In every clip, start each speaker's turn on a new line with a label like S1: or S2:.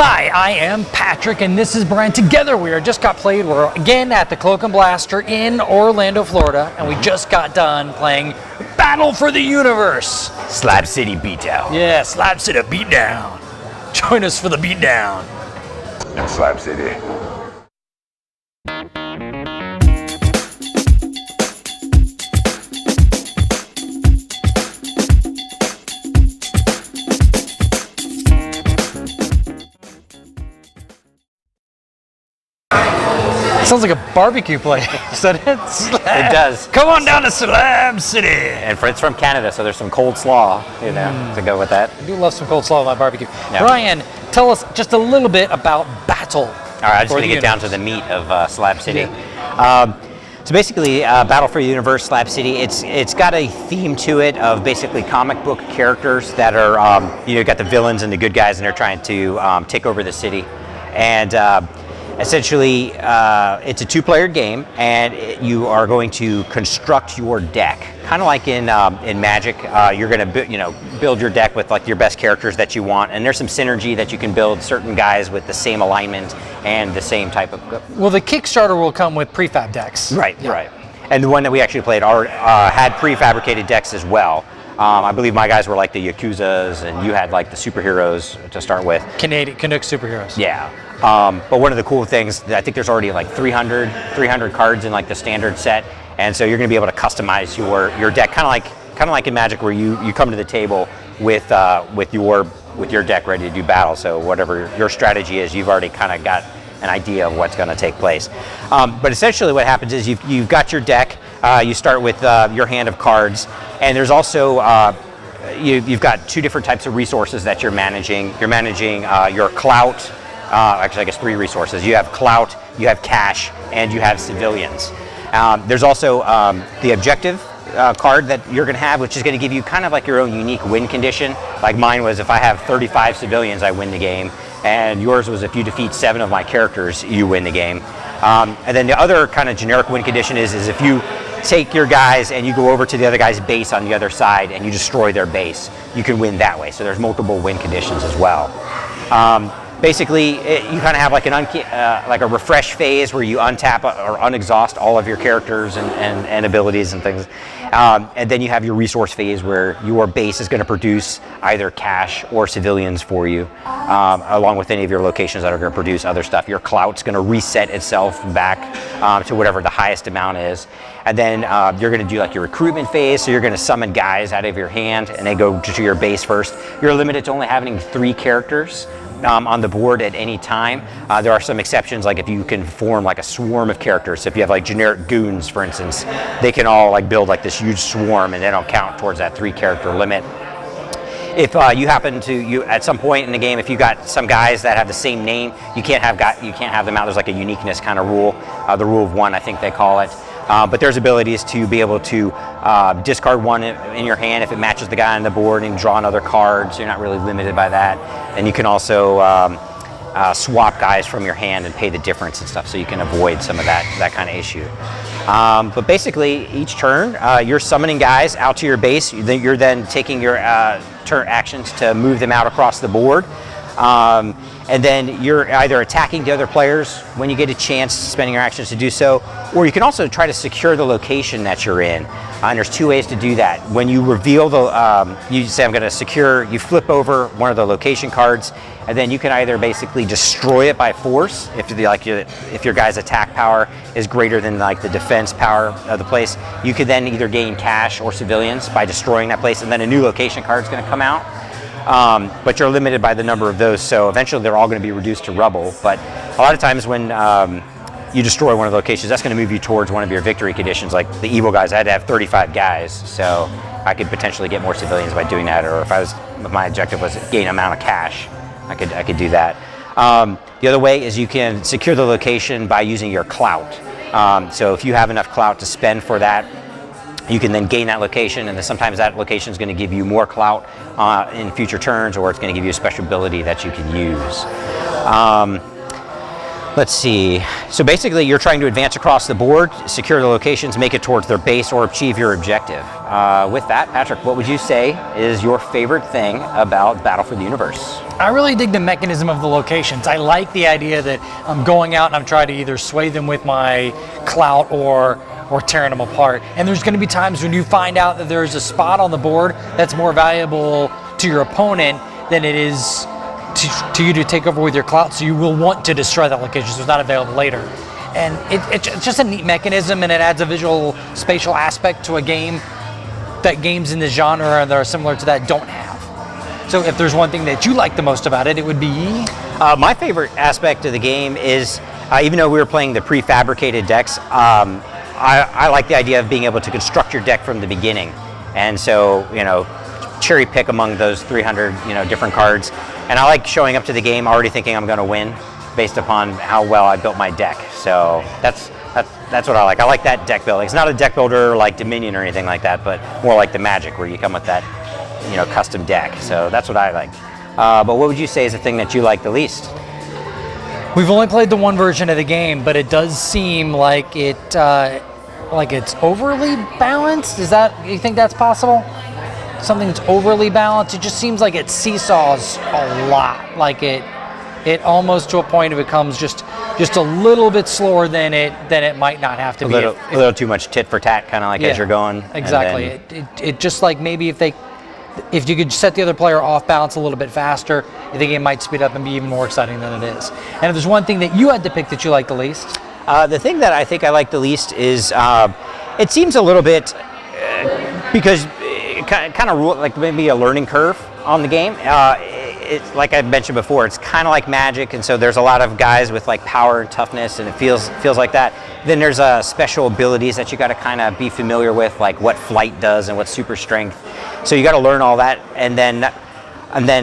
S1: Hi, I am Patrick, and this is Brian. Together we just got played. We're again at the Cloak and Blaster in Orlando, Florida, and we just got done playing Battle for the Universe.
S2: Slab City beatdown.
S1: Yeah, Slab City beatdown. Join us for the beatdown.
S3: In Slab City.
S1: Sounds like a barbecue place, doesn't it?
S2: It does.
S1: Come on down to Slab City.
S2: And it's from Canada, so there's some cold slaw, you know, to go with that.
S1: I do love some cold slaw on my barbecue.
S2: Yeah.
S1: Brian, tell us just a little bit about Battle.
S2: All right, I'm just going to get down to the meat of Slab City.
S1: Yeah.
S2: So basically, Battle for the Universe, Slab City, it's got a theme to it of basically comic book characters that are, you got the villains and the good guys, and they're trying to take over the city. And essentially, it's a two-player game, and you are going to construct your deck, kind of like in Magic. You're going to build your deck with like your best characters that you want, and there's some synergy that you can build certain guys with the same alignment and the same type of.
S1: Well, the Kickstarter will come with prefab decks.
S2: Right,
S1: yeah.
S2: right. And the one that we actually played had prefabricated decks as well. I believe my guys were like the Yakuzas, and you had like the superheroes to start with.
S1: Canuck superheroes.
S2: Yeah. But one of the cool things, I think there's already like 300 cards in like the standard set, and so you're going to be able to customize your deck, kind of like in Magic, where you come to the table with your deck ready to do battle. So whatever your strategy is, you've already kind of got an idea of what's going to take place. But essentially, what happens is you've got your deck. You start with your hand of cards, and there's also you've got two different types of resources that you're managing. You're managing your clout. Actually, I guess three resources. You have clout, you have cash, and you have civilians. There's also the objective card that you're going to have, which is going to give you kind of like your own unique win condition. Like mine was, if I have 35 civilians, I win the game. And yours was, if you defeat 7 of my characters, you win the game. And then the other kind of generic win condition is if you take your guys and you go over to the other guy's base on the other side and you destroy their base, you can win that way. So there's multiple win conditions as well. Basically, you kind of have like like a refresh phase where you untap or unexhaust all of your characters and abilities and things. And then you have your resource phase where your base is going to produce either cash or civilians for you, along with any of your locations that are going to produce other stuff. Your clout's going to reset itself back to whatever the highest amount is. And then you're going to do like your recruitment phase, so you're going to summon guys out of your hand, and they go to your base first. You're limited to only having 3 characters on the board at any time. There are some exceptions, like if you can form like a swarm of characters. So if you have like generic goons, for instance, they can all like build like this huge swarm, and they don't count towards that 3-character limit. If you happen to at some point in the game, if you got some guys that have the same name, you can't have them out. There's like a uniqueness kind of rule, the rule of 1, I think they call it. But there's abilities to be able to discard 1 in your hand if it matches the guy on the board, and draw another card, so you're not really limited by that. And you can also swap guys from your hand and pay the difference and stuff, so you can avoid some of that kind of issue. But basically, each turn, you're summoning guys out to your base. You're then taking your turn actions to move them out across the board. And then you're either attacking the other players when you get a chance, spending your actions to do so, or you can also try to secure the location that you're in. And there's 2 ways to do that. When you reveal you say, I'm going to secure, you flip over one of the location cards, and then you can either basically destroy it by force, if your guy's attack power is greater than like the defense power of the place. You could then either gain cash or civilians by destroying that place, and then a new location card is going to come out. But you're limited by the number of those, so eventually they're all going to be reduced to rubble. But a lot of times when you destroy one of the locations, that's going to move you towards one of your victory conditions. Like the evil guys, I had to have 35 guys, so I could potentially get more civilians by doing that. Or if my objective was gain amount of cash, I could do that. The other way is you can secure the location by using your clout. So if you have enough clout to spend for that, you can then gain that location, and then sometimes that location is going to give you more clout in future turns, or it's going to give you a special ability that you can use. Let's see. So basically, you're trying to advance across the board, secure the locations, make it towards their base, or achieve your objective. With that, Patrick, what would you say is your favorite thing about Battle for the Universe?
S1: I really dig the mechanism of the locations. I like the idea that I'm going out and I'm trying to either sway them with my clout or tearing them apart. And there's going to be times when you find out that there's a spot on the board that's more valuable to your opponent than it is to you to take over with your clout, so you will want to destroy that location so it's not available later. And it's just a neat mechanism, and it adds a visual spatial aspect to a game that games in the genre that are similar to that don't have. So if there's one thing that you like the most about it, it would be?
S2: My favorite aspect of the game is, even though we were playing the prefabricated decks, I like the idea of being able to construct your deck from the beginning. And so, cherry pick among those 300, different cards. And I like showing up to the game already thinking I'm going to win based upon how well I built my deck. So that's what I like. I like that deck building. It's not a deck builder like Dominion or anything like that, but more like the Magic, where you come with that, custom deck. So that's what I like. But what would you say is the thing that you like the least?
S1: We've only played the one version of the game, but it does seem like it's overly balanced. You think that's possible? Something that's overly balanced. It just seems like it seesaws a lot. Like it almost to a point it becomes just a little bit slower than it might not have to be.
S2: A little too much tit for tat, kind of like as you're going.
S1: Exactly. It just like maybe if you could set the other player off balance a little bit faster, I think it might speed up and be even more exciting than it is. And if there's one thing that you had to pick that you like the least?
S2: The thing that I think I like the least is it seems a little bit because it kind of like maybe a learning curve on the game. It's like I mentioned before, it's kind of like Magic, and so there's a lot of guys with like power and toughness, and it feels like that. Then there's special abilities that you got to kind of be familiar with, like what Flight does and what Super Strength. So you got to learn all that, and then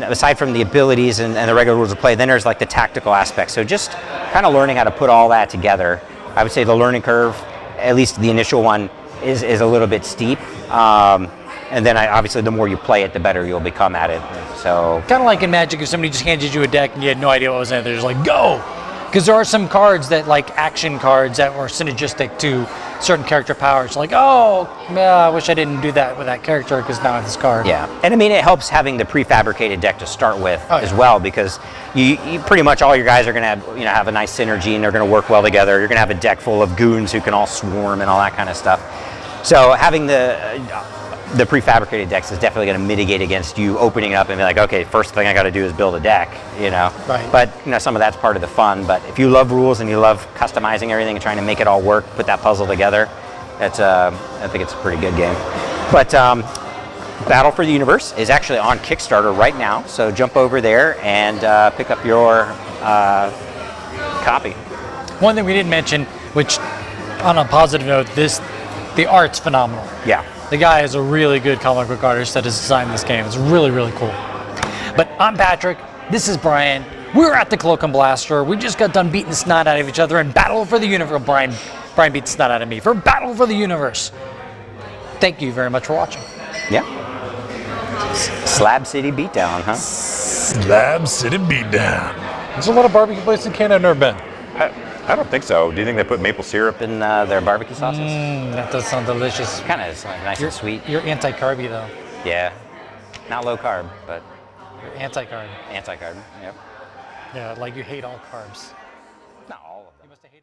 S2: aside from the abilities and the regular rules of play, then there's like the tactical aspects. So just kind of learning how to put all that together. I would say the learning curve, at least the initial one, is a little bit steep. And then obviously the more you play it, the better you'll become at it. So
S1: kind of like in Magic, if somebody just handed you a deck and you had no idea what was in it, they're just like, go! Because there are some cards that, like action cards, that were synergistic to certain character powers. Like, oh, I wish I didn't do that with that character because now I have this card.
S2: Yeah, and I mean, it helps having the prefabricated deck to start with as well, because you pretty much all your guys are going to have a nice synergy, and they're going to work well together. You're going to have a deck full of goons who can all swarm and all that kind of stuff. So having the prefabricated decks is definitely going to mitigate against you opening it up and be like, okay, first thing I got to do is build a deck,
S1: Right.
S2: But some of that's part of the fun. But if you love rules and you love customizing everything and trying to make it all work, put that puzzle together, that's I think it's a pretty good game. But Battle for the Universe is actually on Kickstarter right now, so jump over there and pick up your copy.
S1: One thing we didn't mention, which on a positive note, the art's phenomenal.
S2: Yeah.
S1: The guy is a really good comic book artist that has designed this game. It's really, really cool. But I'm Patrick. This is Brian. We're at the Cloak and Blaster. We just got done beating the snot out of each other in Battle for the Universe. Brian beat the snot out of me for Battle for the Universe. Thank you very much for watching.
S2: Yeah. Slab City beatdown, huh?
S4: Slab City beatdown.
S1: There's a lot of barbecue places in Canada I've never been.
S3: I don't think so. Do you think they put maple syrup?
S2: In their barbecue sauces?
S1: That does sound delicious.
S2: Kind of nice and sweet.
S1: You're anti-carby though.
S2: Yeah. Not low carb, but
S1: You're anti-carb.
S2: anti-carb. Yep.
S1: Yeah, like you hate all carbs.
S2: Not all of them.
S1: You must have hated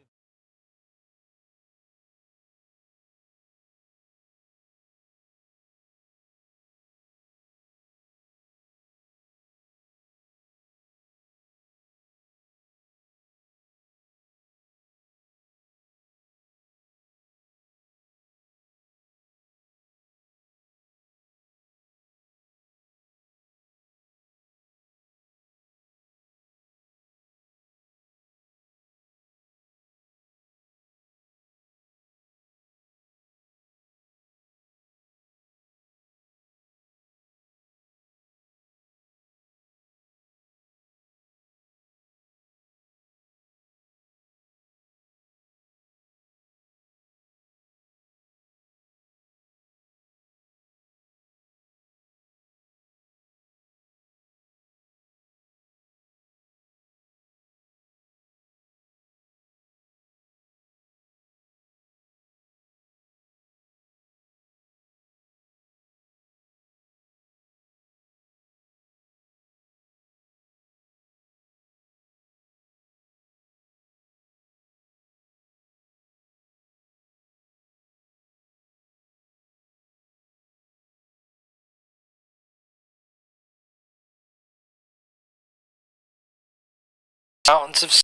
S1: mountains of